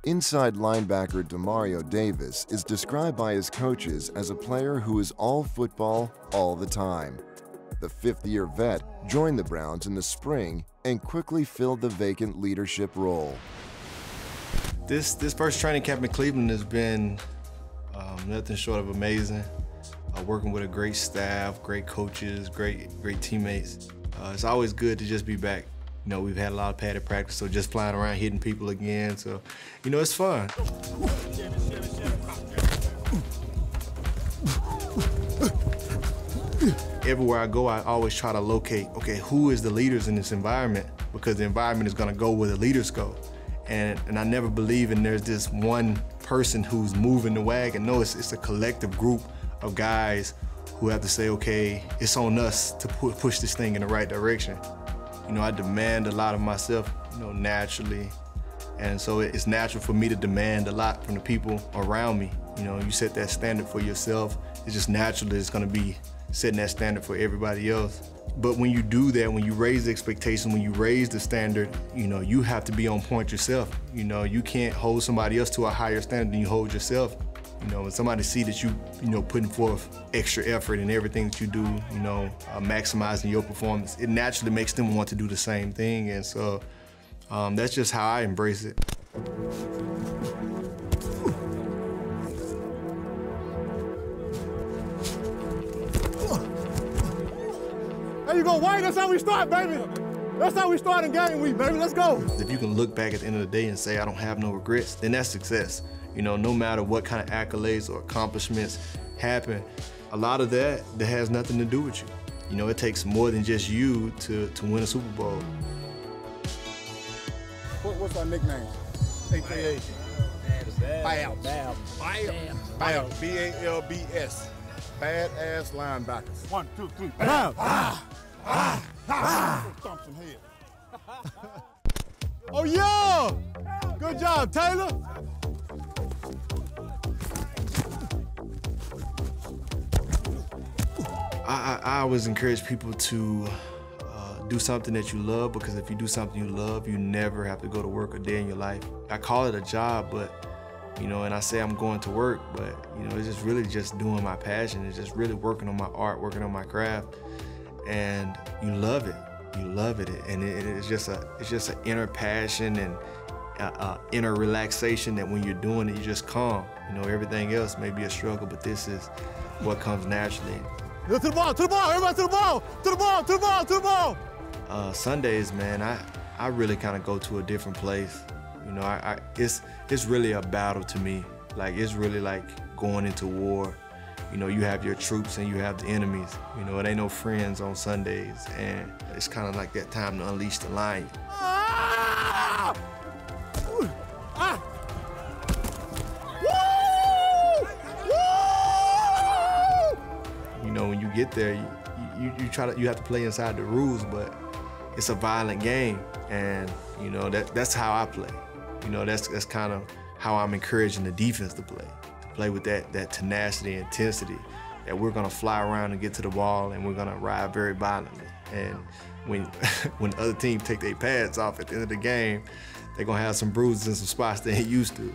Inside linebacker Demario Davis is described by his coaches as a player who is all football all the time. The fifth-year vet joined the Browns in the spring and quickly filled the vacant leadership role. This first training camp in Cleveland has been nothing short of amazing. Working with a great staff, great coaches, great teammates. It's always good to just be back. You know, we've had a lot of padded practice, so just flying around hitting people again. So, you know, it's fun. Everywhere I go, I always try to locate, okay, who is the leaders in this environment? Because the environment is gonna go where the leaders go. And I never believe in there's this one person who's moving the wagon. No, it's a collective group of guys who have to say, okay, it's on us to push this thing in the right direction. You know, I demand a lot of myself, you know, naturally. And so it's natural for me to demand a lot from the people around me. You know, you set that standard for yourself, it's just natural that it's gonna be setting that standard for everybody else. But when you do that, when you raise the expectation, when you raise the standard, you know, you have to be on point yourself. You know, you can't hold somebody else to a higher standard than you hold yourself. You know, when somebody see that you know, putting forth extra effort in everything that you do, you know, maximizing your performance, it naturally makes them want to do the same thing. And so that's just how I embrace it. There you go, Wayne. That's how we start, baby. That's how we start in game week, baby. Let's go. If you can look back at the end of the day and say, I don't have no regrets, then that's success. You know, no matter what kind of accolades or accomplishments happen, a lot of that has nothing to do with you. You know, it takes more than just you to win a Super Bowl. What's our nickname? AKA? Babs. Babs. B-A-L-B-S. Badass linebackers. 1, 2, 3. Babs. Thump some head. Oh, yeah! Good job, Taylor. I always encourage people to do something that you love, because if you do something you love, you never have to go to work a day in your life. I call it a job, but, you know, and I say I'm going to work, but, you know, it's just really just doing my passion. It's just really working on my art, working on my craft, and you love it. You love it, and it's just an inner passion and inner relaxation that when you're doing it, you just calm. You know, everything else may be a struggle, but this is what comes naturally. To the ball, everybody to the ball, to the ball, to the ball, to the ball. Sundays, man, I really kind of go to a different place. You know, it's really a battle to me. Like, it's really like going into war. You know, you have your troops and you have the enemies. You know, it ain't no friends on Sundays, and it's kind of like that time to unleash the lion. Ah! Ah! You know, when you get there, you have to play inside the rules, but it's a violent game, and you know that's how I play. You know, that's kind of how I'm encouraging the defense to play with that tenacity and intensity, that we're gonna fly around and get to the ball, and we're gonna ride very violently. And when the other team take their pads off at the end of the game, they're gonna have some bruises and some spots they ain't used to.